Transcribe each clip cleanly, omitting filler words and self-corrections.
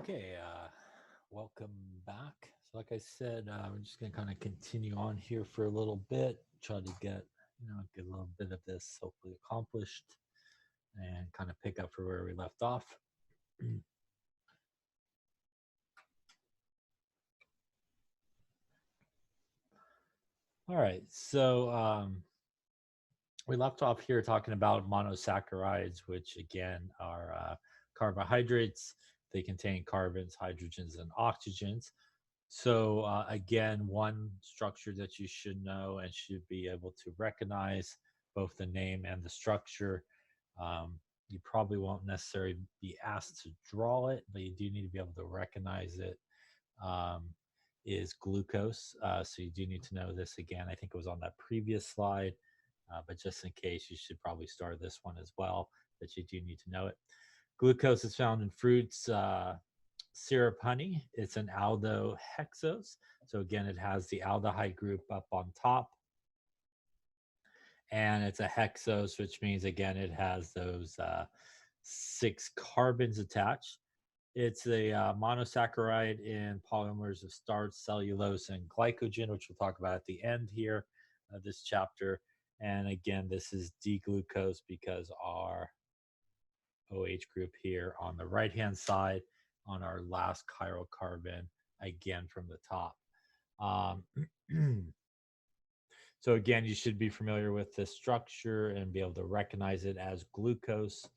Okay, welcome back. So like I said, we're just going to kind of continue on here for a little bit, try to get a little bit of this hopefully accomplished and kind of pick up for where we left off. All right, so we left off here talking about monosaccharides, which again are carbohydrates. They contain carbons, hydrogens, and oxygens. So again, one structure that you should know and should be able to recognize both the name and the structure. You probably won't necessarily be asked to draw it, but you do need to be able to recognize it. Is glucose. So you do need to know this again. I think it was on that previous slide, but just in case, you should probably start this one as well, but you do need to know it. Glucose is found in fruits, syrup, honey. It's an aldohexose. So again, it has the aldehyde group up on top. And it's a hexose, which means, again, it has those 6 carbons attached. It's a monosaccharide in polymers of starch, cellulose, and glycogen, which we'll talk about at the end here of this chapter. And again, this is D-glucose because our OH group here on the right-hand side on our last chiral carbon, again from the top. So again, you should be familiar with this structure and be able to recognize it as glucose.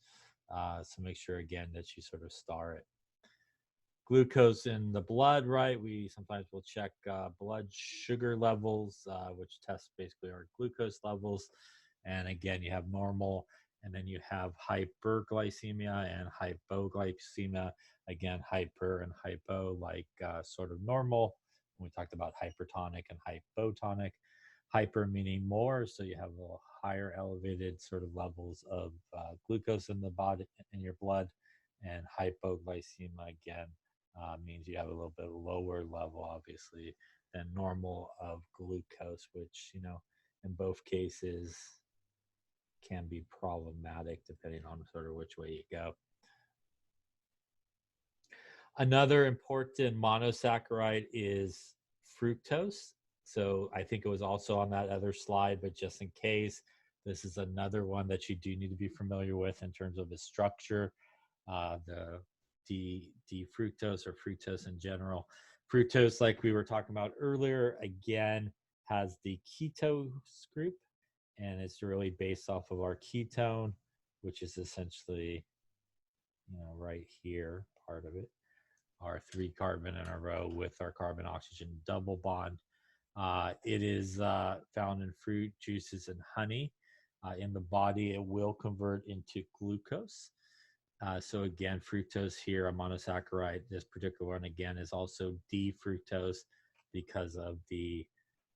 So make sure, again, that you sort of star it. Glucose in the blood, right? We sometimes will check blood sugar levels, which tests basically our glucose levels. And again, you have normal, and then you have hyperglycemia and hypoglycemia. Again, hyper and hypo, like sort of normal. We talked about hypertonic and hypotonic. Hyper meaning more, so you have a little higher elevated sort of levels of glucose in the body, in your blood. And hypoglycemia, again, means you have a little bit lower level, obviously, than normal of glucose, which, in both cases can be problematic depending on sort of which way you go. Another important monosaccharide is fructose. So I think it was also on that other slide, but just in case, this is another one that you do need to be familiar with in terms of the structure. The D-fructose or fructose in general. Fructose, like we were talking about earlier, again, has the ketose group, and it's really based off of our ketone, which is essentially, right here, part of it, our 3 carbon in a row with our carbon oxygen double bond. It is found in fruit, juices, and honey. In the body, it will convert into glucose. So again, fructose here, a monosaccharide. This particular one, again, is also D-fructose because of the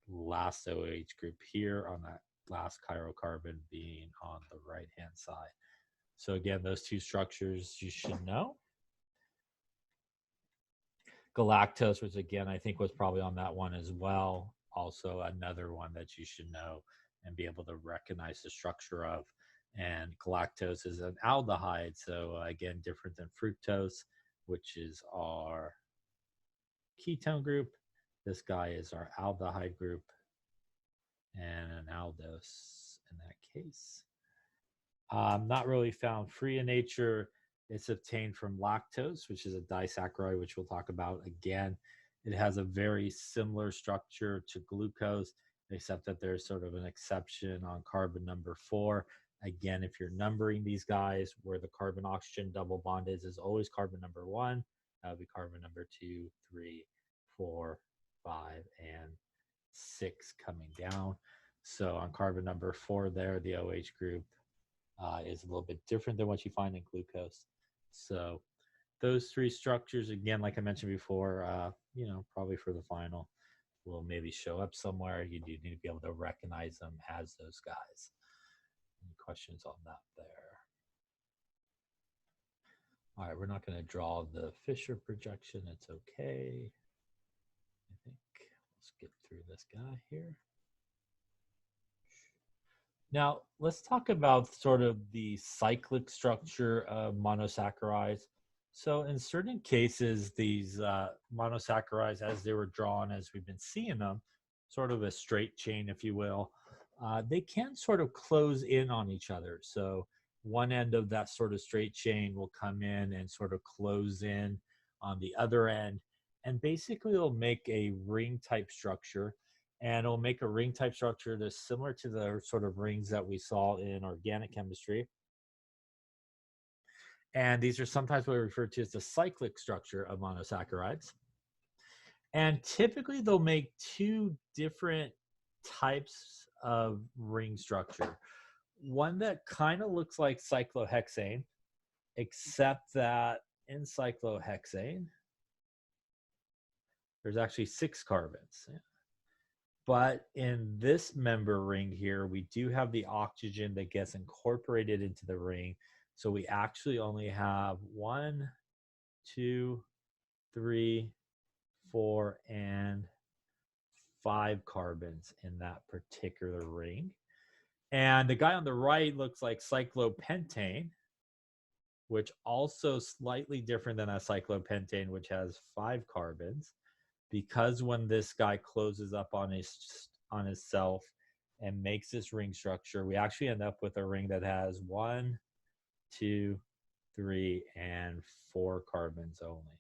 last OH group here on that last chiral carbon being on the right-hand side. So again, those 2 structures you should know. Galactose, which again, I think was probably on that one as well. Also another one that you should know and be able to recognize the structure of. And galactose is an aldehyde. So again, different than fructose, which is our ketone group. This guy is our aldehyde group and an aldose in that case. Not really found free in nature. It's obtained from lactose, which is a disaccharide, which we'll talk about again. It has a very similar structure to glucose, except that there's sort of an exception on carbon number 4. Again, if you're numbering these guys, where the carbon oxygen double bond is always carbon number 1. That would be carbon number 2, 3, 4, 5, and 6 coming down. So on carbon number 4 there, the OH group is a little bit different than what you find in glucose. So those 3 structures, again, like I mentioned before, probably for the final, will maybe show up somewhere. You do need to be able to recognize them as those guys. Any questions on that there? All right, we're not going to draw the Fisher projection. It's okay. I think let's get through this guy here. Now, let's talk about sort of the cyclic structure of monosaccharides. So in certain cases, these monosaccharides, as they were drawn, as we've been seeing them, sort of a straight chain, if you will, they can sort of close in on each other. So one end of that sort of straight chain will come in and sort of close in on the other end. And basically it'll make a ring type structure. And it'll make a ring type structure that's similar to the sort of rings that we saw in organic chemistry. And these are sometimes what we refer to as the cyclic structure of monosaccharides. And typically they'll make two different types of ring structure. One that kind of looks like cyclohexane, except that in cyclohexane, there's actually 6 carbons. But in this member ring here, we do have the oxygen that gets incorporated into the ring. So we actually only have 1, 2, 3, 4, and 5 carbons in that particular ring. And the guy on the right looks like cyclopentane, which also slightly different than a cyclopentane, which has 5 carbons, because when this guy closes up on himself and makes this ring structure, we actually end up with a ring that has 1, 2, 3, and 4 carbons only.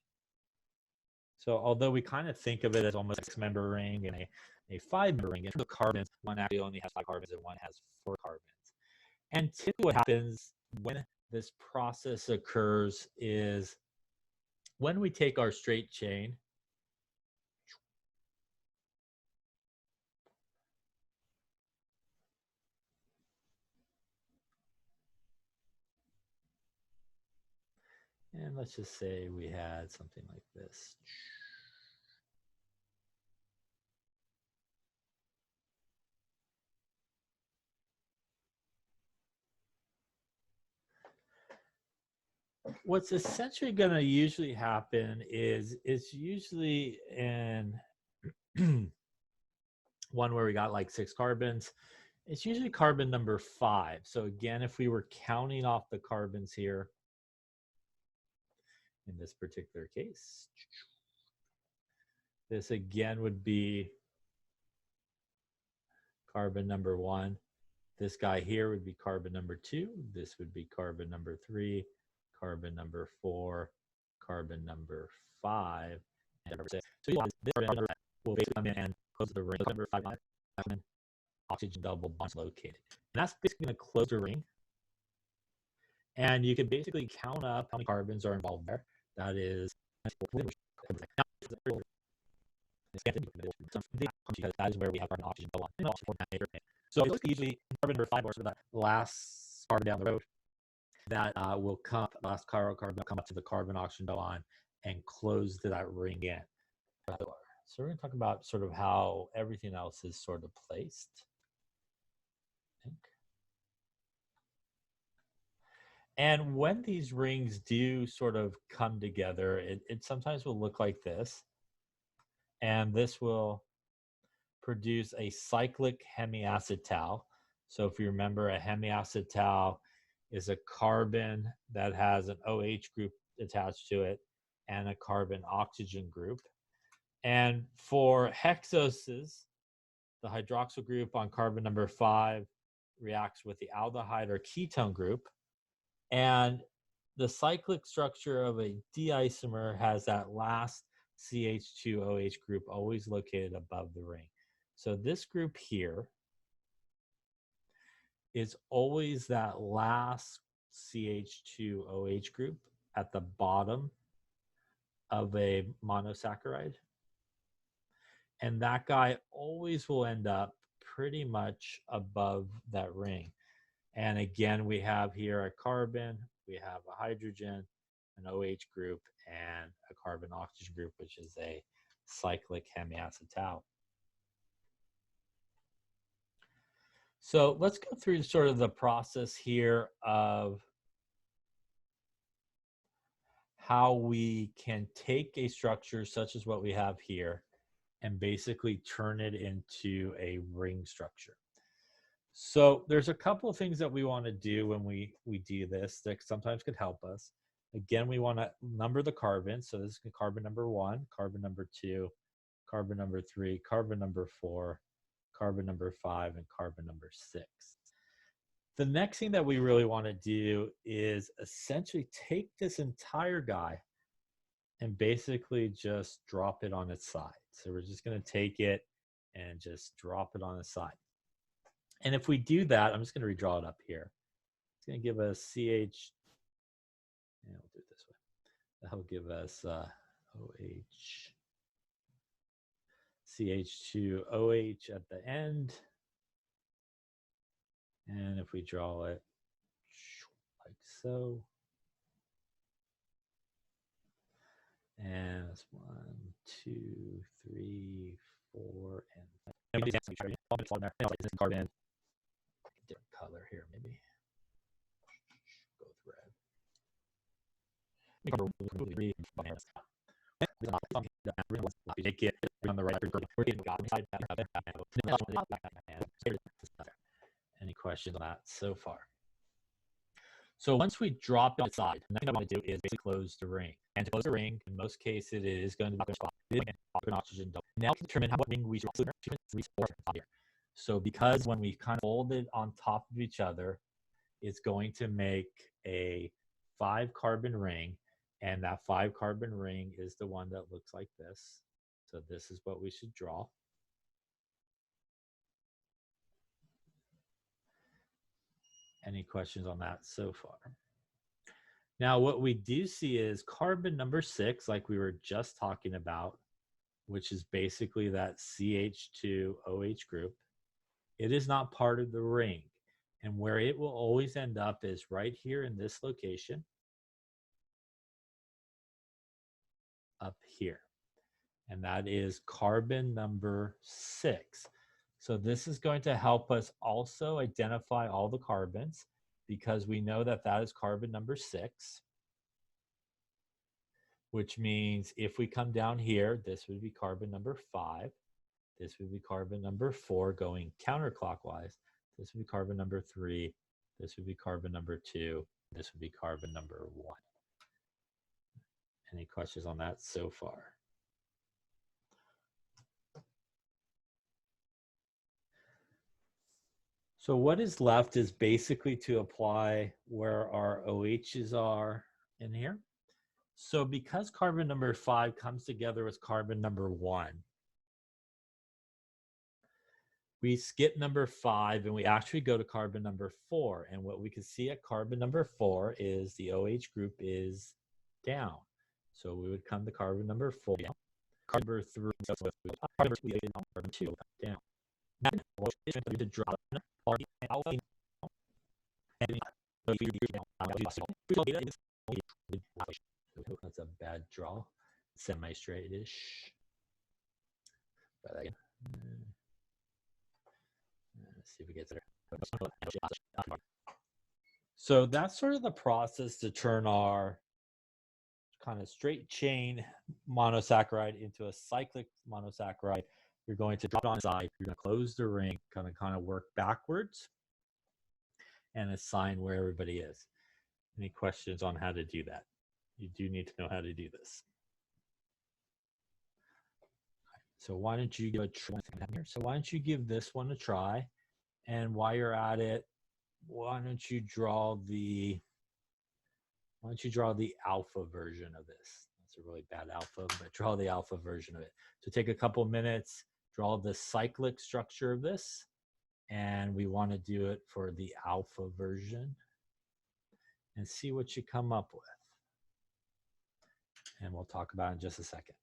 So although we kind of think of it as almost a 6-member ring and a 5-member ring, in terms of carbons, one actually only has 5 carbons and one has 4 carbons. And typically what happens when this process occurs is when we take our straight chain, and let's just say we had something like this. What's essentially going to usually happen is it's usually in one where we got like 6 carbons. It's usually carbon number 5. So again, if we were counting off the carbons here, in this particular case, this again would be carbon number 1. This guy here would be carbon number 2. This would be carbon number 3, carbon number 4, carbon number 5, and number 6. So this carbon will basically come in and close the ring. Number 5, oxygen double bonds located. And that's basically going to close the ring. And you can basically count up how many carbons are involved there. That is, because that is where we have carbon oxygen double bond. So it's usually carbon number 5 or sort of that last carbon down the road that will come, last carbon will come up to the carbon oxygen double bond and close to that ring in. So we're going to talk about sort of how everything else is sort of placed. And when these rings do sort of come together, it sometimes will look like this. And this will produce a cyclic hemiacetal. So if you remember, a hemiacetal is a carbon that has an OH group attached to it and a carbon oxygen group. And for hexoses, the hydroxyl group on carbon number 5 reacts with the aldehyde or ketone group. And the cyclic structure of a diisomer has that last CH2OH group always located above the ring. So this group here is always that last CH2OH group at the bottom of a monosaccharide. And that guy always will end up pretty much above that ring. And again, we have here a carbon, we have a hydrogen, an OH group, and a carbon oxygen group, which is a cyclic hemiacetal. So let's go through sort of the process here of how we can take a structure such as what we have here and basically turn it into a ring structure. So there's a couple of things that we want to do when we do this that sometimes could help us. Again, we want to number the carbons. So this is carbon number 1, carbon number 2, carbon number 3, carbon number 4, carbon number 5, and carbon number 6. The next thing that we really want to do is essentially take this entire guy and basically just drop it on its side. So we're just going to take it and just drop it on its side. And if we do that, I'm just going to redraw it up here. It's going to give us CH, and we'll do it this way. That'll give us OH, CH2OH at the end. And if we draw it like so, and it's 1, 2, 3, 4, and 5. Carbon. Different color here, maybe. Go with red. Make it on the right. Any questions on that so far? So once we drop it aside, the next thing I want to do is basically close the ring. And to close the ring, in most cases, it is going to be oxygen double. Now we can determine what ring we draw. So because when we kind of fold it on top of each other, it's going to make a 5-carbon ring. And that 5-carbon ring is the one that looks like this. So this is what we should draw. Any questions on that so far? Now, what we do see is carbon number 6, like we were just talking about, which is basically that CH2OH group. It is not part of the ring. And where it will always end up is right here in this location, up here. And that is carbon number 6. So this is going to help us also identify all the carbons because we know that that is carbon number 6, which means if we come down here, this would be carbon number 5. This would be carbon number 4 going counterclockwise. This would be carbon number 3. This would be carbon number 2. This would be carbon number 1. Any questions on that so far? So what is left is basically to apply where our OHs are in here. So because carbon number 5 comes together with carbon number 1, we skip number 5 and we actually go to carbon number 4. And what we can see at carbon number 4 is the OH group is down. So we would come to carbon number 4 down. Carbon number 3, carbon 2 down. Now, to drop that's a bad draw. Semi-straight-ish. Try that again. Let's see if we get there. So that's sort of the process to turn our kind of straight chain monosaccharide into a cyclic monosaccharide. You're going to drop it on the side. You're going to close the ring, kind of work backwards, and assign where everybody is. Any questions on how to do that? You do need to know how to do this. So why don't you give a try? So why don't you give this one a try? And while you're at it, why don't you draw the alpha version of this? That's a really bad alpha, but draw the alpha version of it. So take a couple minutes, draw the cyclic structure of this, and we want to do it for the alpha version and see what you come up with. And we'll talk about it in just a second.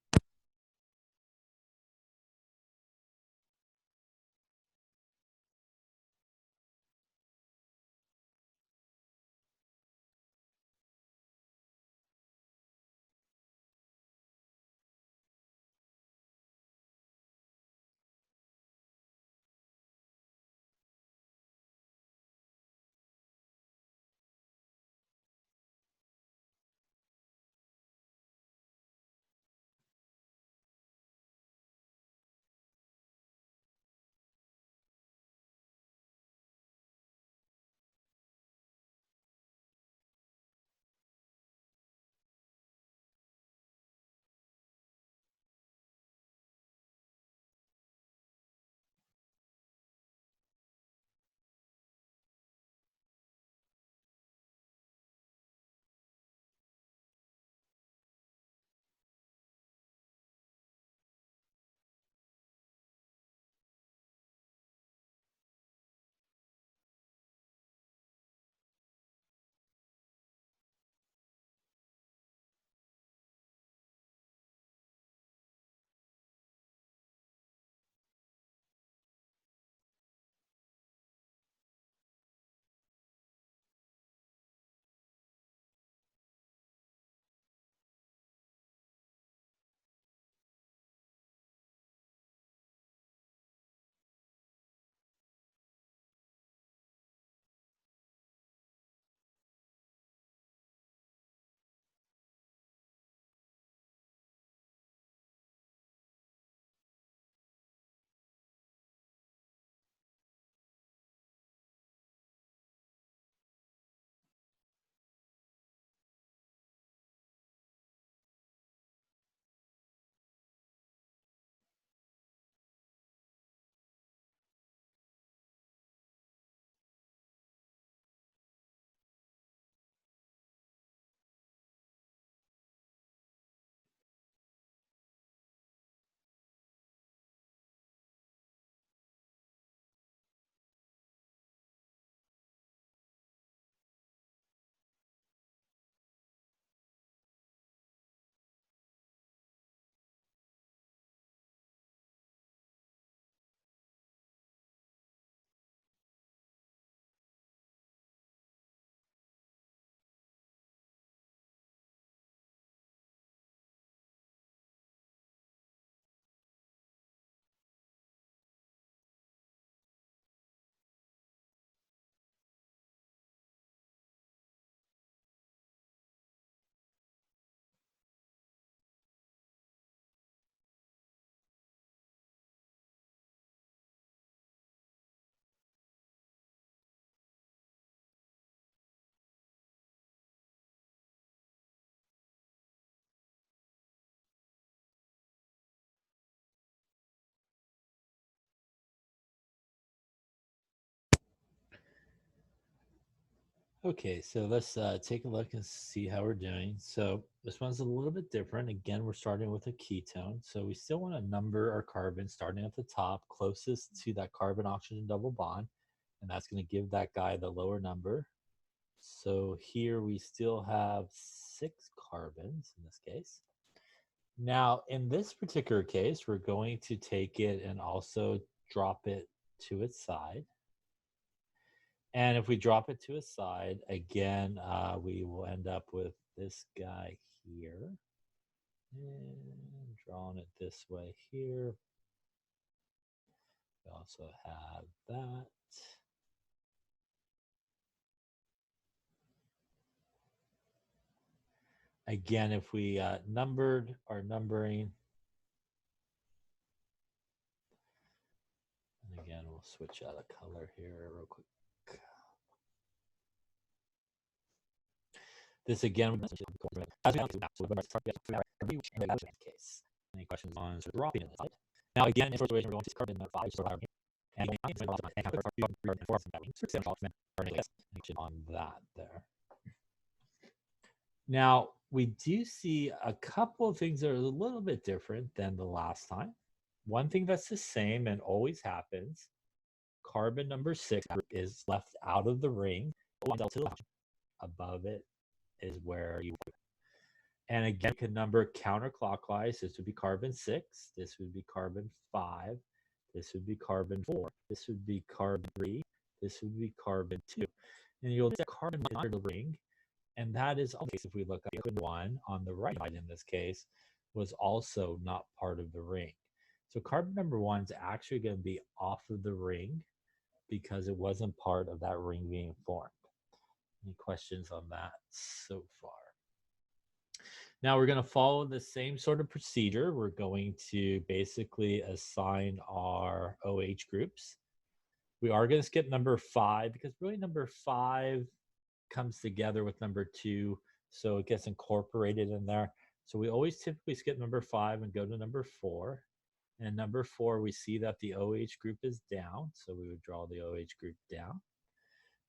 Okay, so let's take a look and see how we're doing. So this one's a little bit different. Again, we're starting with a ketone. So we still want to number our carbon starting at the top, closest to that carbon-oxygen double bond. And that's going to give that guy the lower number. So here we still have 6 carbons in this case. Now, in this particular case, we're going to take it and also drop it to its side. And if we drop it to a side, again, we will end up with this guy here. And drawing it this way here. We also have that. Again, if we numbered our numbering, and again, we'll switch out a color here real quick. This again, case. Any questions on dropping it? Now, again, in situation, we're going to carbon 5 and on that there. Now, we do see a couple of things that are a little bit different than the last time. One thing that's the same and always happens, carbon number 6 is left out of the ring. Above it is where you, and again, you can number counterclockwise. This would be carbon 6. This would be carbon 5. This would be carbon 4. This would be carbon 3. This would be carbon 2. And you'll see carbon under the ring. And that is always, if we look at carbon 1 on the right side in this case, was also not part of the ring. So carbon number 1 is actually going to be off of the ring because it wasn't part of that ring being formed. Any questions on that so far? Now we're going to follow the same sort of procedure. We're going to basically assign our OH groups. We are going to skip number 5 because really number 5 comes together with number 2, so it gets incorporated in there. So we always typically skip number 5 and go to number 4. And number 4, we see that the OH group is down, so we would draw the OH group down.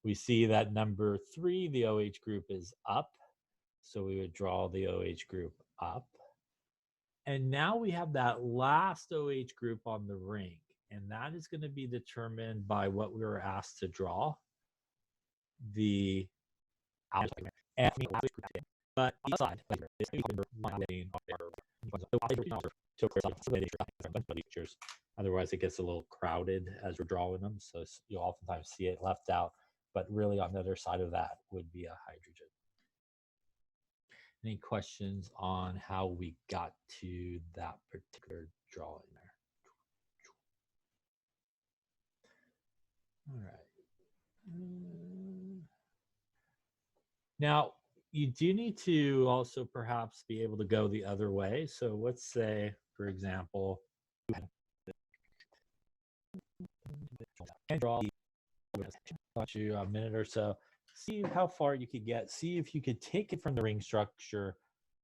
We see that number 3, the OH group is up, so we would draw the OH group up. And now we have that last OH group on the ring, and that is going to be determined by what we were asked to draw. The but outside otherwise it gets a little crowded as we're drawing them, so you'll oftentimes see it left out, but really on the other side of that would be a hydrogen. Any questions on how we got to that particular drawing there? All right. Now, you do need to also perhaps be able to go the other way. So let's say, for example, and draw you a minute or so, see how far you could get, see if you could take it from the ring structure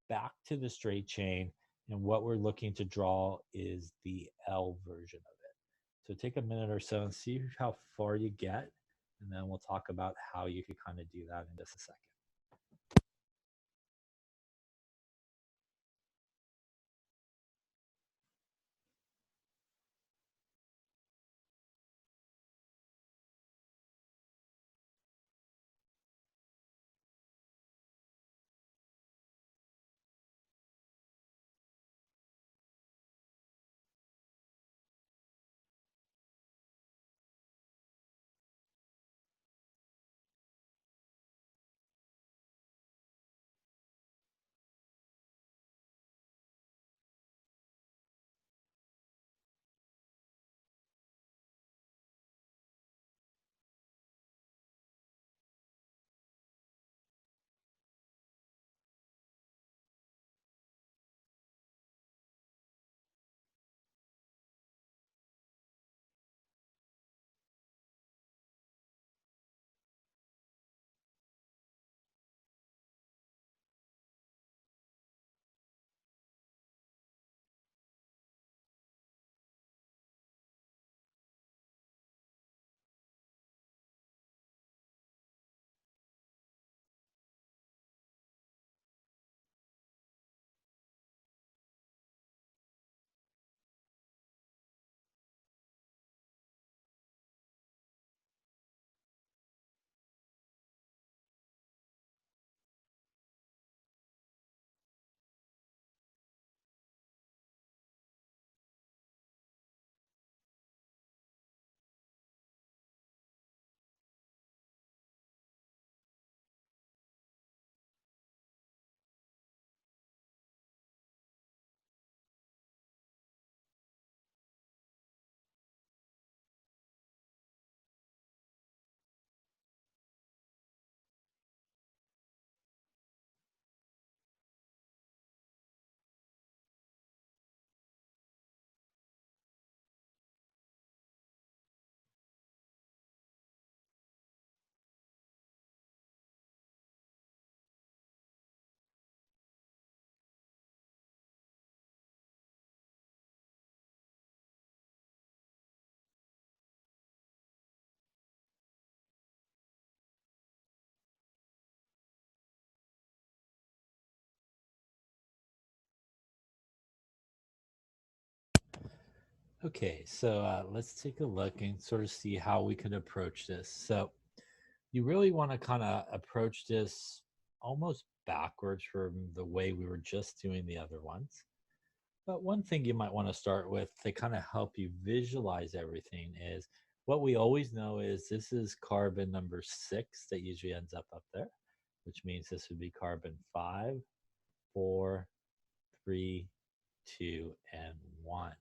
back to the straight chain, and what we're looking to draw is the L version of it. So take a minute or so and see how far you get, and then we'll talk about how you could kind of do that in just a second. Okay, so let's take a look and sort of see how we can approach this. So you really want to kind of approach this almost backwards from the way we were just doing the other ones. But one thing you might want to start with to kind of help you visualize everything is what we always know is this is carbon number 6 that usually ends up there, which means this would be carbon 5, 4, 3, 2, and 1.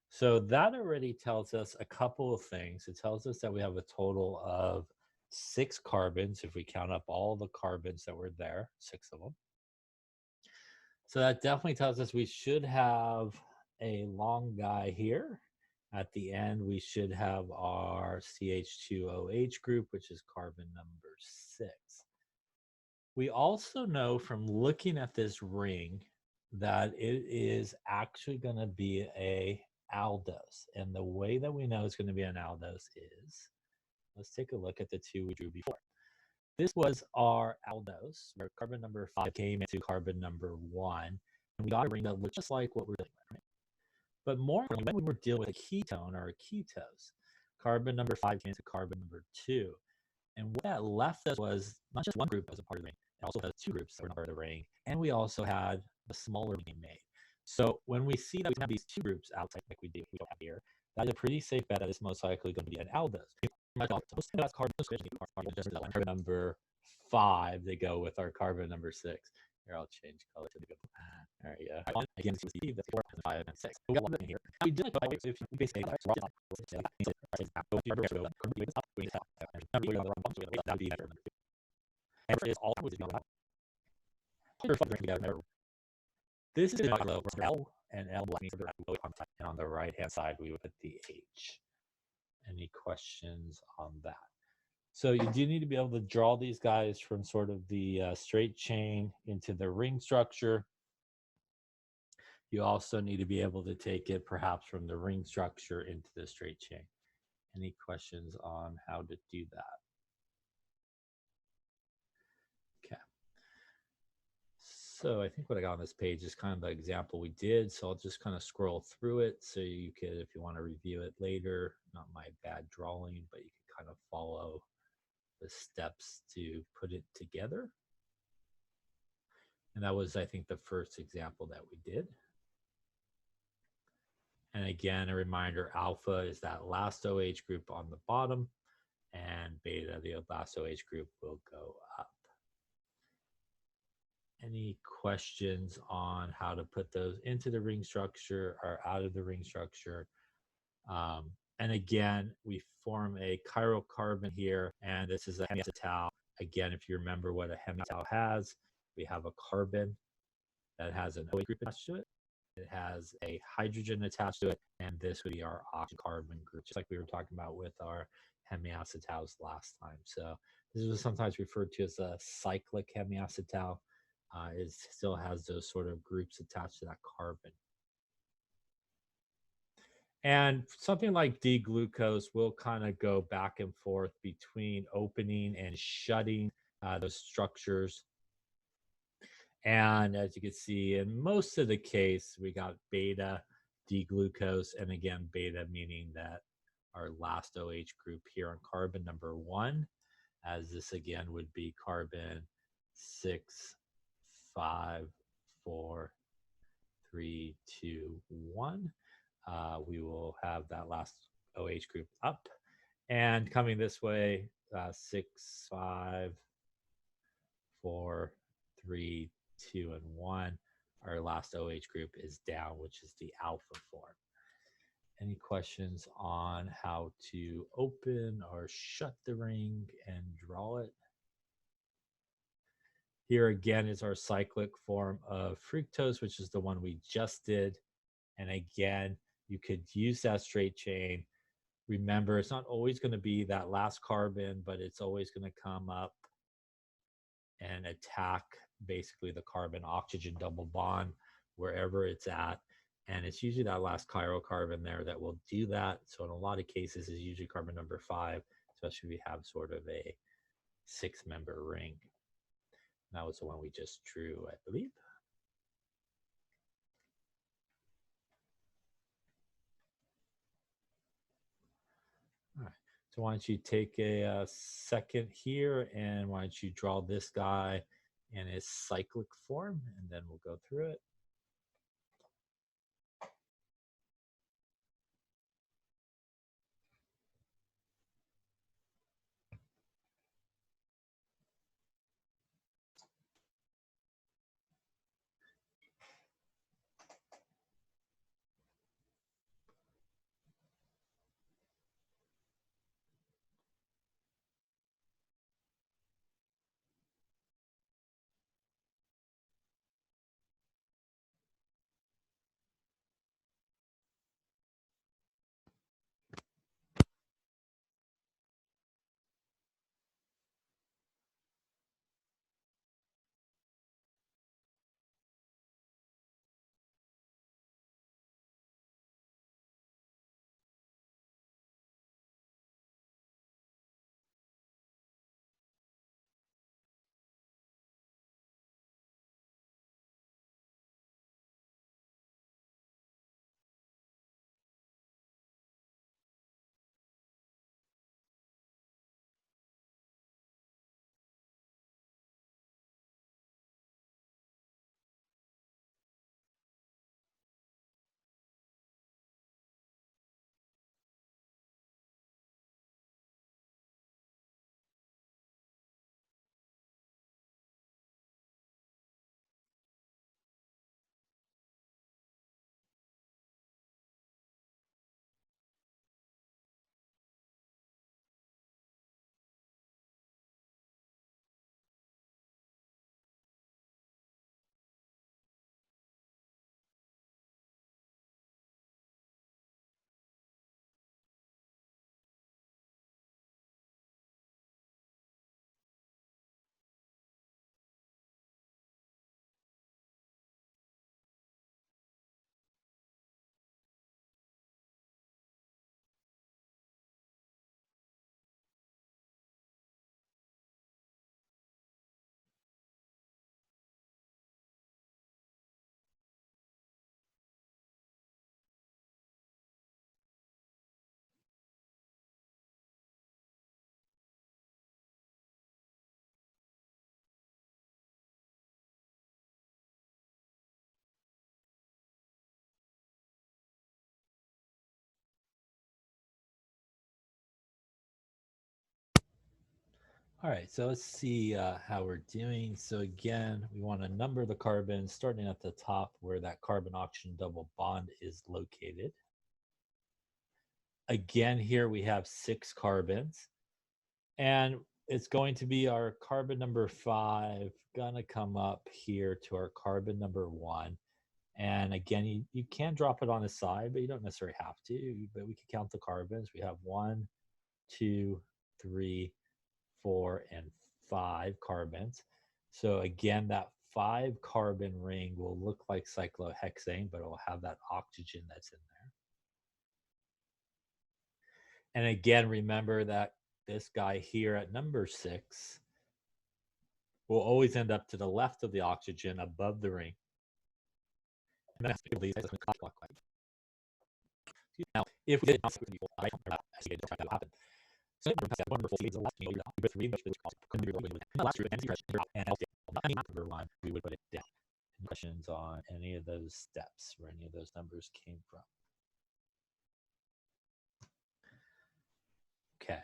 So that already tells us a couple of things. It tells us that we have a total of 6 carbons if we count up all the carbons that were there, 6 of them. So that definitely tells us we should have a long guy here. At the end, we should have our CH2OH group, which is carbon number 6. We also know from looking at this ring that it is actually going to be a aldose. And the way that we know it's going to be an aldose is, let's take a look at the two we drew before. This was our aldose, where carbon number 5 came into carbon number 1, and we got a ring that looked just like what we're dealing with, right? But more importantly, when we were dealing with a ketone or a ketose, carbon number 5 came into carbon number 2. And what that left us was not just one group as a part of the ring, it also has 2 groups that were not part of the ring, and we also had the smaller being made. So when we see that we have these 2 groups outside like we don't have here, that is a pretty safe bet that it's most likely going to be an aldose. That's carbon number 5 they go with our carbon number 6. Here, I'll change color to the good. There you go. Again, you see that's 4 and 5 and 6. We got one in here. We did if you basically that would be better. And is always this is L and L means and on the right hand side we would put the H. Any questions on that? So you do need to be able to draw these guys from sort of the straight chain into the ring structure. You also need to be able to take it perhaps from the ring structure into the straight chain. Any questions on how to do that? Okay. So I think what I got on this page is kind of the example we did. So I'll just kind of scroll through it so you could, if you want to review it later, not my bad drawing, but you can kind of follow the steps to put it together. And that was, I think, the first example that we did. And again, a reminder, alpha is that last OH group on the bottom, and beta, the last OH group, will go up. Any questions on how to put those into the ring structure or out of the ring structure? And again, we form a chiral carbon here, and this is a hemiacetal. Again, if you remember what a hemiacetal has, we have a carbon that has an OH group attached to it. It has a hydrogen attached to it, and this would be our oxygen carbon group, just like we were talking about with our hemiacetals last time. So this is sometimes referred to as a cyclic hemiacetal. It still has those sort of groups attached to that carbon. And something like D-glucose will kind of go back and forth between opening and shutting those structures. And as you can see, in most of the case, we got beta D-glucose, and again, beta meaning that our last OH group here on carbon number 1, as this again would be carbon 6, 5, 4, 3, 2, 1. We will have that last OH group up, and coming this way, 6, 5, 4, 3, 2, and 1. Our last OH group is down, which is the alpha form. Any questions on how to open or shut the ring and draw it? Here again is our cyclic form of fructose, which is the one we just did. And again, you could use that straight chain. Remember, it's not always going to be that last carbon, but it's always going to come up and attack basically the carbon-oxygen double bond wherever it's at. And it's usually that last chiral carbon there that will do that. So in a lot of cases, it's usually carbon number 5, especially if we have sort of a 6-member ring. That was the one we just drew, I believe. So why don't you take a second here, and why don't you draw this guy in its cyclic form, and then we'll go through it. All right, so let's see how we're doing. So again, we want to number the carbons starting at the top where that carbon-oxygen double bond is located. Again, here we have 6 carbons, and it's going to be our carbon number 5 gonna come up here to our carbon number 1. And again, you can drop it on the side, but you don't necessarily have to. But we can count the carbons. We have 1, 2, 3, 4, and 5 carbons. So again, that 5 carbon ring will look like cyclohexane, but it will have that oxygen that's in there. And again, remember that this guy here at number 6 will always end up to the left of the oxygen above the ring. Now, if we did not I don't know that will happen. So wonderful seeds left me with 3 which last year and number 1 we would put it down. Any questions on any of those steps where any of those numbers came from? Okay.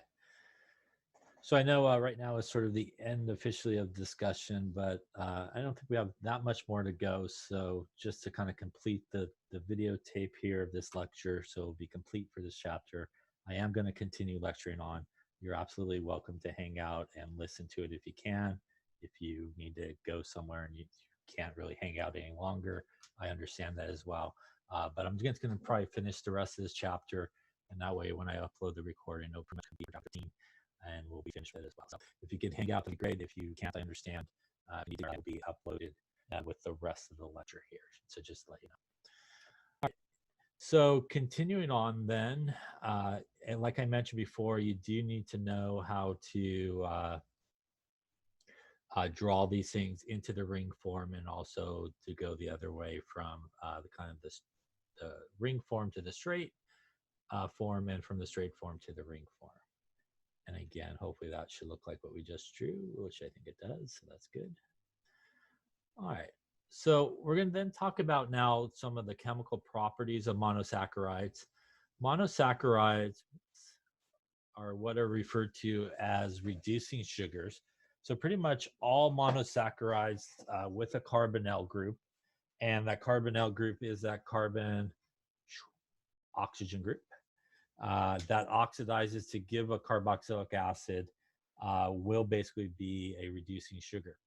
So I know right now is sort of the end officially of discussion, but I don't think we have that much more to go. So just to kind of complete the videotape here of this lecture, so it'll be complete for this chapter. I am going to continue lecturing on. You're absolutely welcome to hang out and listen to it if you can. If you need to go somewhere and you can't really hang out any longer, I understand that as well. But I'm just going to probably finish the rest of this chapter, and that way when I upload the recording, it'll pretty much be chapter 15. And we'll be finished with it as well. So if you could hang out, that'd be great. If you can't, I understand. It will be uploaded with the rest of the lecture here. So just to let you know. All right. So continuing on then, and like I mentioned before, you do need to know how to draw these things into the ring form, and also to go the other way from the kind of the ring form to the straight form, and from the straight form to the ring form. And again, hopefully that should look like what we just drew, which I think it does, so that's good. All right, so we're going to then talk about now some of the chemical properties of monosaccharides. Monosaccharides are what are referred to as reducing sugars. So pretty much all monosaccharides with a carbonyl group, and that carbonyl group is that carbon oxygen group that oxidizes to give a carboxylic acid will basically be a reducing sugar.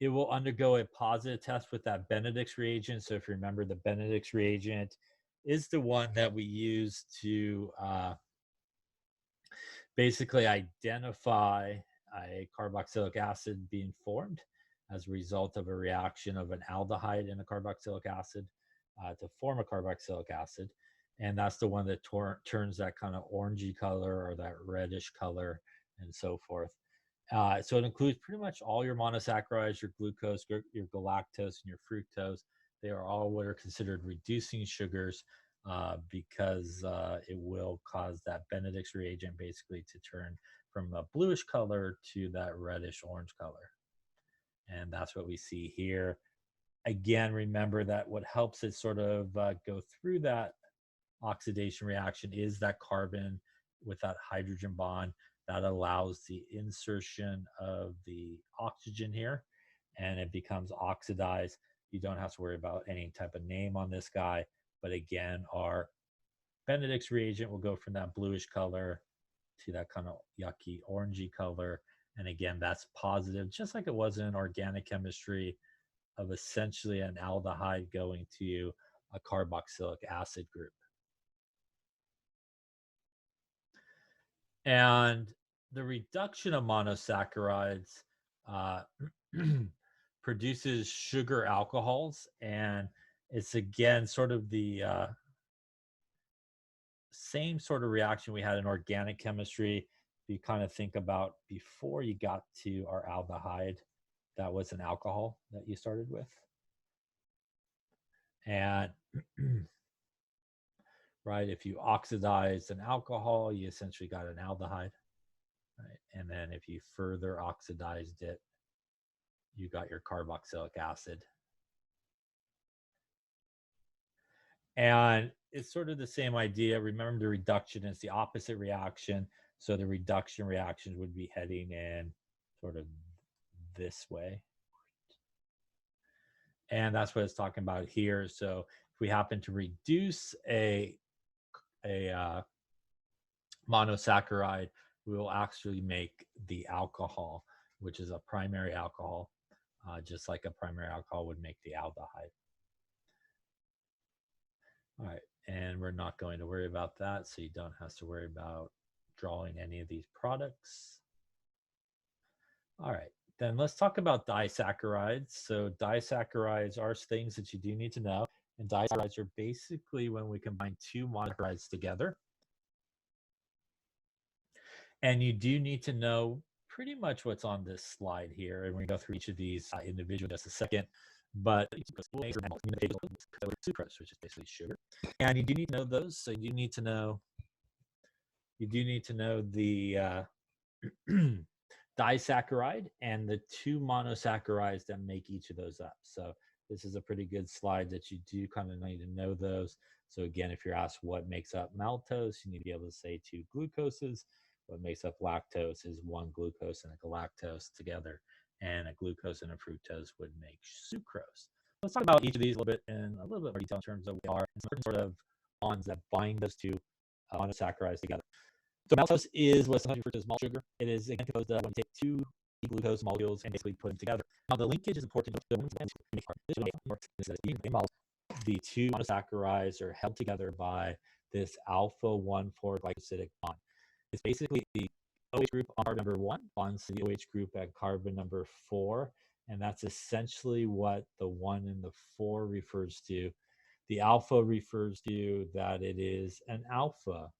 It will undergo a positive test with that Benedict's reagent. So if you remember, the Benedict's reagent is the one that we use to basically identify a carboxylic acid being formed as a result of a reaction of an aldehyde and a carboxylic acid to form a carboxylic acid. And that's the one that turns that kind of orangey color or that reddish color and so forth. So it includes pretty much all your monosaccharides, your glucose, your galactose, and your fructose. They are all what are considered reducing sugars because it will cause that Benedict's reagent basically to turn from a bluish color to that reddish orange color. And that's what we see here. Again, remember that what helps it sort of go through that oxidation reaction is that carbon with that hydrogen bond that allows the insertion of the oxygen here, and it becomes oxidized. You don't have to worry about any type of name on this guy, but again, our Benedict's reagent will go from that bluish color to that kind of yucky orangey color. And again, that's positive, just like it was in organic chemistry of essentially an aldehyde going to a carboxylic acid group. And the reduction of monosaccharides produces sugar alcohols. And it's again sort of the same sort of reaction we had in organic chemistry. If you kind of think about before you got to our aldehyde, that was an alcohol that you started with. And right, if you oxidized an alcohol, you essentially got an aldehyde. Right? And then if you further oxidized it, you got your carboxylic acid. And it's sort of the same idea. Remember, the reduction is the opposite reaction. So the reduction reactions would be heading in sort of this way. And that's what it's talking about here. So if we happen to reduce a monosaccharide, we will actually make the alcohol, which is a primary alcohol, just like a primary alcohol would make the aldehyde. All right, and we're not going to worry about that, so you don't have to worry about drawing any of these products. All right, then let's talk about disaccharides. So disaccharides are things that you do need to know, and disaccharides are basically when we combine two monosaccharides together. And you do need to know pretty much what's on this slide here, and we're going to go through each of these individually in just a second. But sucrose, which is basically sugar, and you do need to know those. So you do need to know the disaccharide and the two monosaccharides that make each of those up. So this is a pretty good slide that you do kind of need to know those. So again, if you're asked what makes up maltose, you need to be able to say two glucoses. What makes up lactose is one glucose and a galactose together, and a glucose and a fructose would make sucrose. Let's talk about each of these a little bit in a little bit more detail in terms of what they are and certain sort of bonds that bind those two monosaccharides together. So maltose is what's sometimes referred to as malt sugar. It is again composed of when you take two glucose molecules and basically put them together. Now the linkage is important. The two monosaccharides are held together by this alpha-1,4 glycosidic bond. It's basically the OH group on carbon number 1 bonds to the OH group at carbon number 4, and that's essentially what the 1 and the 4 refers to. The alpha refers to that it is an alpha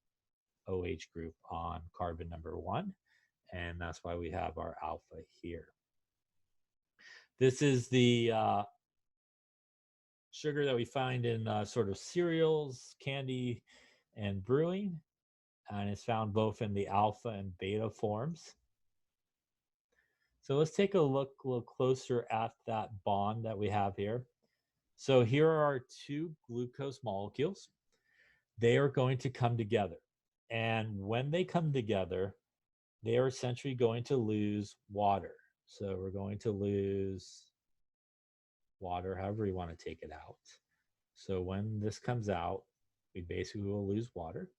OH group on carbon number 1, and that's why we have our alpha here. This is the sugar that we find in sort of cereals, candy, and brewing. and it's found both in the alpha and beta forms. So let's take a look a little closer at that bond that we have here. So here are two glucose molecules. They are going to come together. And when they come together, they are essentially going to lose water. So we're going to lose water, however you want to take it out. So when this comes out, we basically will lose water.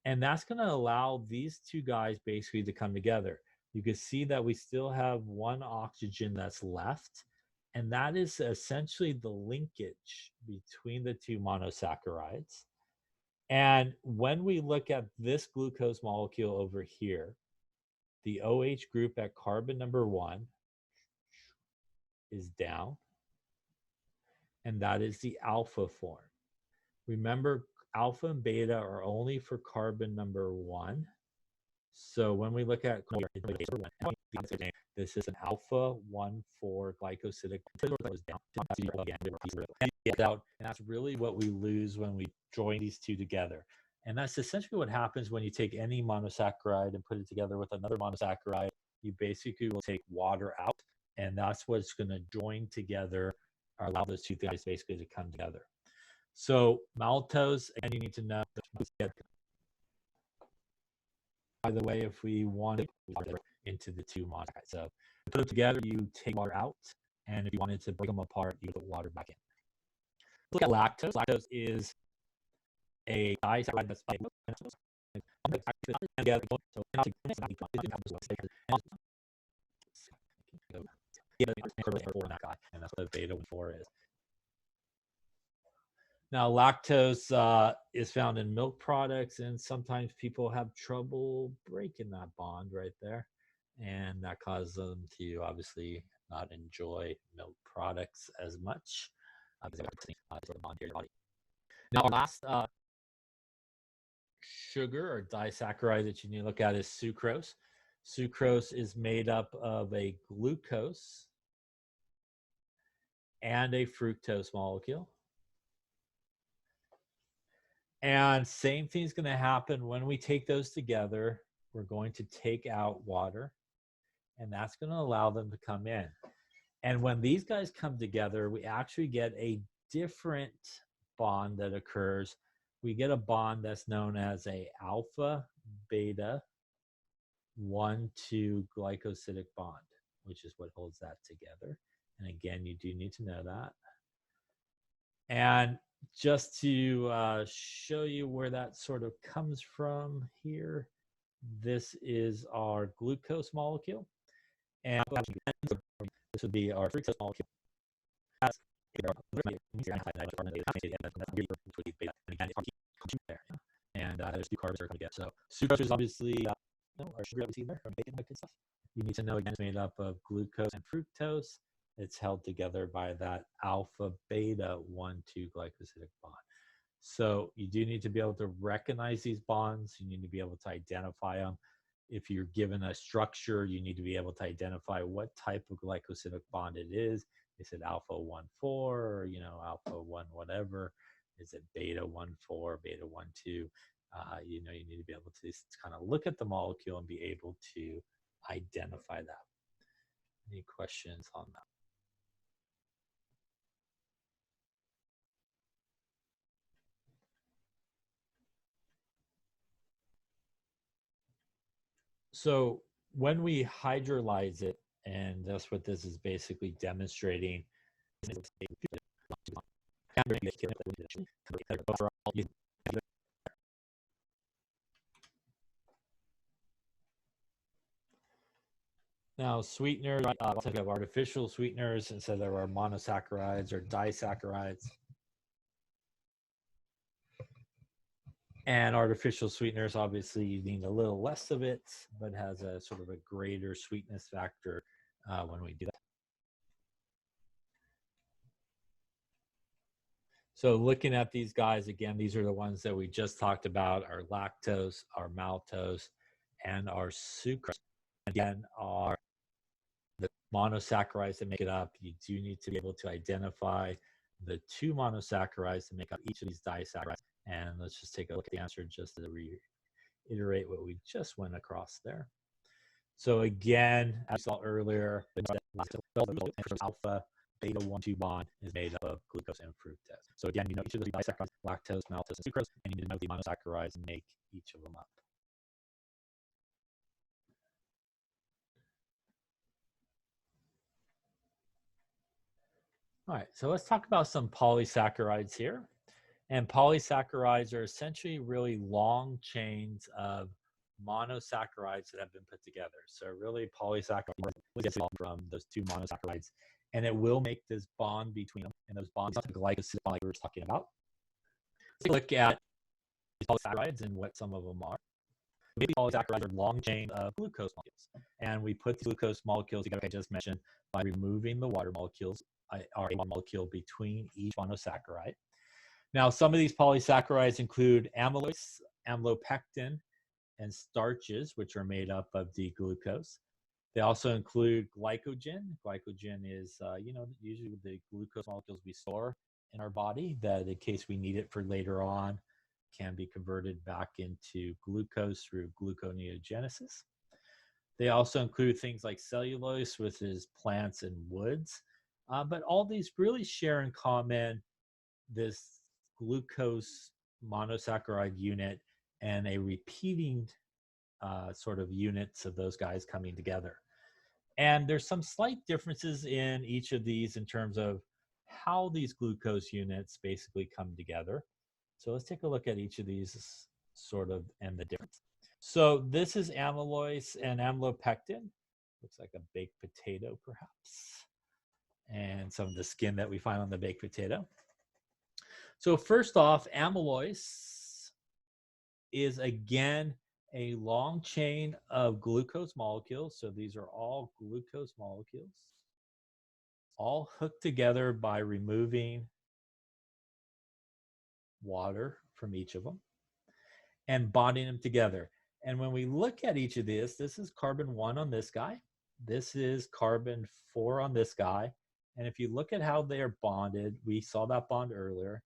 And that's going to allow these two guys basically to come together. You can see that we still have one oxygen that's left, and that is essentially the linkage between the two monosaccharides. And when we look at this glucose molecule over here, the OH group at carbon number 1 is down, and that is the alpha form. Remember, alpha and beta are only for carbon number 1. So when we look at this is an alpha 1,4 glycosidic and that's really what we lose when we join these two together. And that's essentially what happens when you take any monosaccharide and put it together with another monosaccharide. You basically will take water out, and that's what's going to join together or allow those two things basically to come together. So maltose, again, you need to know. By the way, if we wanted into the two monosaccharides, so to put them together, you take water out, and if you wanted to break them apart, you put water back in. Look at lactose. Lactose is a disaccharide that's and that's what beta 1,4 is. Now, lactose is found in milk products, and sometimes people have trouble breaking that bond right there, and that causes them to obviously not enjoy milk products as much. Now, our last sugar or disaccharide that you need to look at is sucrose. Sucrose is made up of a glucose and a fructose molecule. And same thing's going to happen when we take those together. We're going to take out water, and that's going to allow them to come in. And when these guys come together, we actually get a different bond that occurs. We get a bond that's known as a alpha beta 1,2 glycosidic bond, which is what holds that together. And again, you do need to know that. And just to show you where that sort of comes from here, this is our glucose molecule. And this would be our fructose molecule. And there's two carbons are going to get. So sucrose is obviously our sugar that we see there from bacon and stuff. You need to know again it's made up of glucose and fructose. It's held together by that alpha beta 1,2 glycosidic bond. So you do need to be able to recognize these bonds. You need to be able to identify them. If you're given a structure, you need to be able to identify what type of glycosidic bond it is. Is it alpha 1,4 or alpha 1 whatever? Is it beta 1,4, beta 1,2? You need to be able to kind of look at the molecule and be able to identify that. Any questions on that? So when we hydrolyze it, and that's what this is basically demonstrating. Now, sweeteners, we have artificial sweeteners instead of our monosaccharides or disaccharides. And artificial sweeteners, obviously, you need a little less of it, but has a sort of a greater sweetness factor when we do that. So looking at these guys, again, these are the ones that we just talked about, our lactose, our maltose, and our sucrose. Again, are the monosaccharides that make it up. You do need to be able to identify the two monosaccharides to make up each of these disaccharides. And let's just take a look at the answer just to reiterate what we just went across there. So again, as we saw earlier, the alpha beta 1,2 bond is made up of glucose and fructose. So again, you know each of the disaccharides, lactose, maltose, and sucrose, and you need to know the monosaccharides make each of them up. All right, so let's talk about some polysaccharides here. And polysaccharides are essentially really long chains of monosaccharides that have been put together. So really polysaccharides is from those two monosaccharides, and it will make this bond between them, and those bonds are the glycoside bond we were talking about. Let's look at polysaccharides and what some of them are. Maybe polysaccharides are long chain of glucose molecules, and we put the glucose molecules together, like I just mentioned, by removing the water molecules, or a molecule between each monosaccharide. Now, some of these polysaccharides include amylose, amylopectin, and starches, which are made up of the glucose. They also include glycogen. Glycogen is, usually the glucose molecules we store in our body that in case we need it for later on, can be converted back into glucose through gluconeogenesis. They also include things like cellulose, which is plants and woods. But all these really share in common this glucose monosaccharide unit and a repeating sort of units of those guys coming together. And there's some slight differences in each of these in terms of how these glucose units basically come together. So let's take a look at each of these sort of and the difference. So this is amylose and amylopectin. Looks like a baked potato perhaps. And some of the skin that we find on the baked potato. So first off, amylose is again a long chain of glucose molecules. So these are all glucose molecules, all hooked together by removing water from each of them and bonding them together. And when we look at each of these, this is carbon 1 on this guy. This is carbon 4 on this guy. And if you look at how they are bonded, we saw that bond earlier,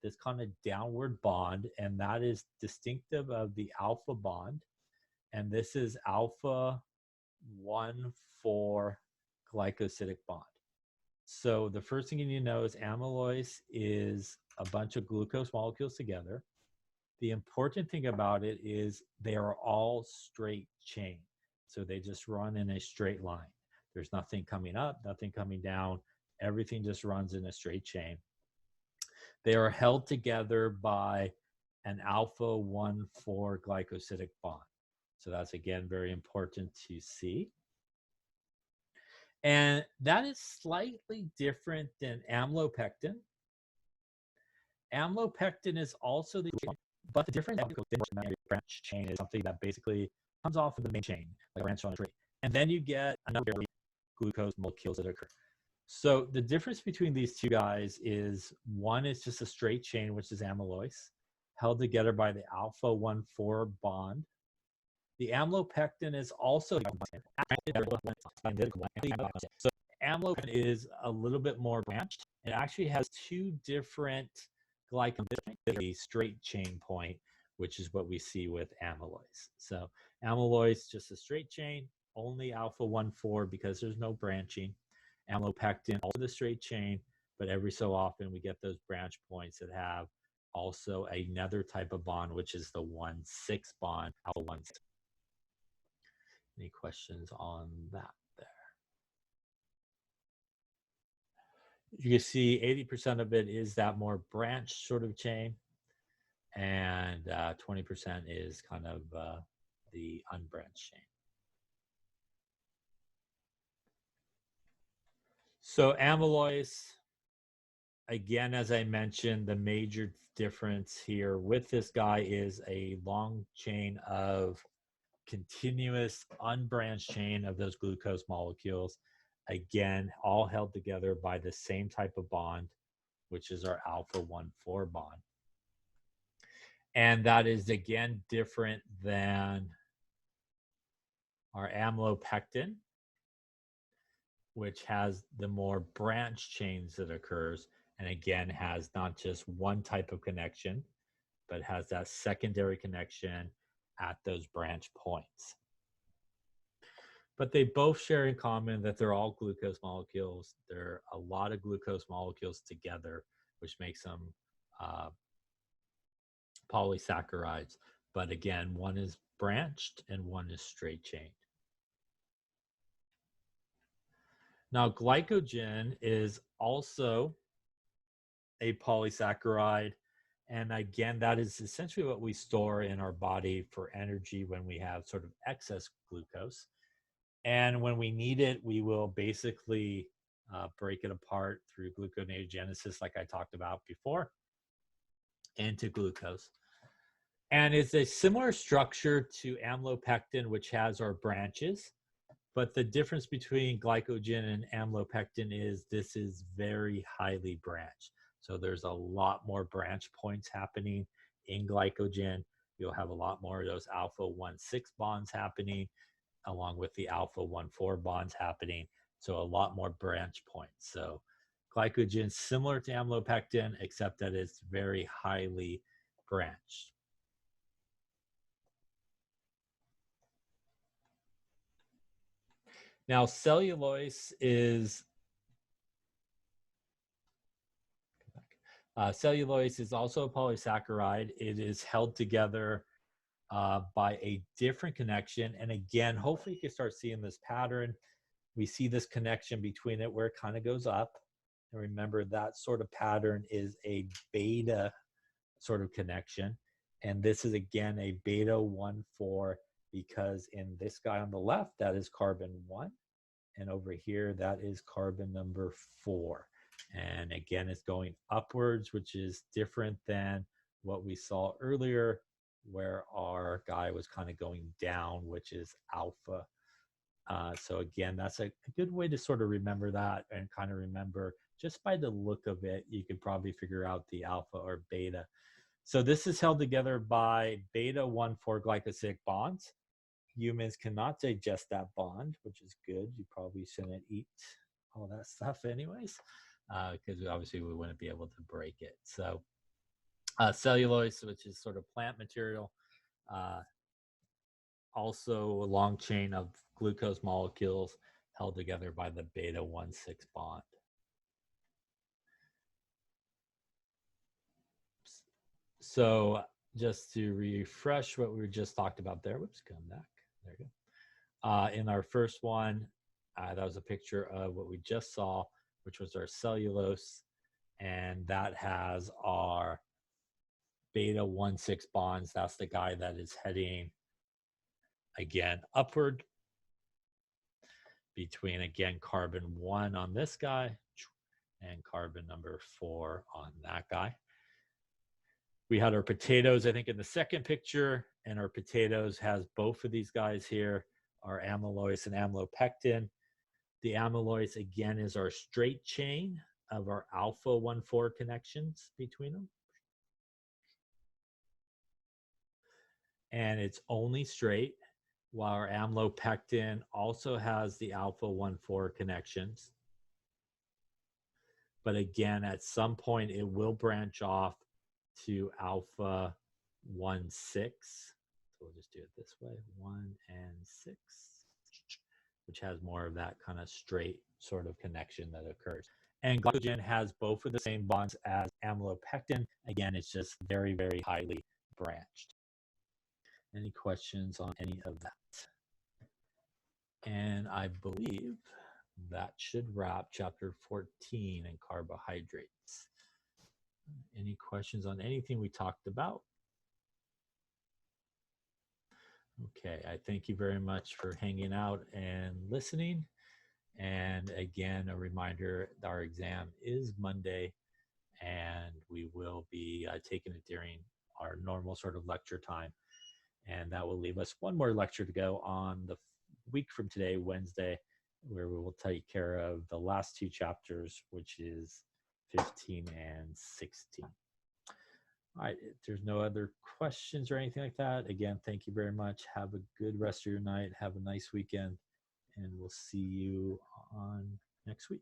this kind of downward bond, and that is distinctive of the alpha bond. And this is alpha 1,4 glycosidic bond. So the first thing you need to know is amylose is a bunch of glucose molecules together. The important thing about it is they are all straight chain. So they just run in a straight line. There's nothing coming up, nothing coming down. Everything just runs in a straight chain. They are held together by an alpha 1,4 glycosidic bond. So that's, again, very important to see. And that is slightly different than amylopectin. Amylopectin is also the chain, but the difference is branch chain is something that basically comes off of the main chain, like a branch on a tree. And then you get another glucose molecules that occur. So the difference between these two guys is one is just a straight chain, which is amylose, held together by the alpha 1,4 bond. The amylopectin is also so amylopectin is a little bit more branched. It actually has two different glycogen, a straight chain point, which is what we see with amylose. So amylose, just a straight chain, only alpha 1,4 because there's no branching. Amylopectin, also the straight chain, but every so often we get those branch points that have also another type of bond, which is the 1,6 bond, alpha 1,6. Any questions on that there? You can see 80% of it is that more branched sort of chain, and 20% is kind of the unbranched chain. So amylose, again, as I mentioned, the major difference here with this guy is a long chain of continuous unbranched chain of those glucose molecules, again, all held together by the same type of bond, which is our alpha 1,4 bond. And that is, again, different than our amylopectin, which has the more branched chains that occurs, and again, has not just one type of connection, but has that secondary connection at those branch points. But they both share in common that they're all glucose molecules. There are a lot of glucose molecules together, which makes them polysaccharides. But again, one is branched and one is straight chained. Now, glycogen is also a polysaccharide. And again, that is essentially what we store in our body for energy when we have sort of excess glucose. And when we need it, we will basically break it apart through gluconeogenesis, like I talked about before, into glucose. And it's a similar structure to amylopectin, which has our branches. But the difference between glycogen and amylopectin is this is very highly branched. So there's a lot more branch points happening in glycogen. You'll have a lot more of those alpha 1,6 bonds happening, along with the alpha 1,4 bonds happening. So a lot more branch points. So glycogen is similar to amylopectin, except that it's very highly branched. Now, cellulose is also a polysaccharide. It is held together by a different connection. And again, hopefully you can start seeing this pattern. We see this connection between it where it kind of goes up. And remember, that sort of pattern is a beta sort of connection. And this is, again, a beta 1,4, because in this guy on the left, that is carbon 1. And over here, that is carbon number 4. And again, it's going upwards, which is different than what we saw earlier, where our guy was kind of going down, which is alpha. So again, that's a good way to sort of remember that, and kind of remember just by the look of it, you could probably figure out the alpha or beta. So this is held together by beta 1,4 glycosidic bonds. Humans cannot digest that bond, which is good. You probably shouldn't eat all that stuff anyways, because obviously we wouldn't be able to break it. So cellulose, which is sort of plant material, also a long chain of glucose molecules held together by the beta 1,6 bond. So just to refresh what we just talked about there, whoops, come back, there you go. In our first one, that was a picture of what we just saw, which was our cellulose, and that has our beta 1,6 bonds. That's the guy that is heading, again, upward between, again, carbon 1 on this guy and carbon number 4 on that guy. We had our potatoes, I think, in the second picture, and our potatoes has both of these guys here, our amylose and amylopectin. The amylose, again, is our straight chain of our alpha 1,4 connections between them. And it's only straight, while our amylopectin also has the alpha 1,4 connections. But again, at some point, it will branch off to alpha 1,6. So we'll just do it this way, 1 and 6, which has more of that kind of straight sort of connection that occurs. And glycogen has both of the same bonds as amylopectin. Again, it's just very, very highly branched. Any questions on any of that? And I believe that should wrap chapter 14 in carbohydrates. Any questions on anything we talked about? Okay, I thank you very much for hanging out and listening. And again, a reminder, our exam is Monday, and we will be taking it during our normal sort of lecture time. And that will leave us one more lecture to go on the week from today, Wednesday, where we will take care of the last 2 chapters, which is 15 and 16. All right, if there's no other questions or anything like that, again, thank you very much. Have a good rest of your night. Have a nice weekend, and we'll see you on next week.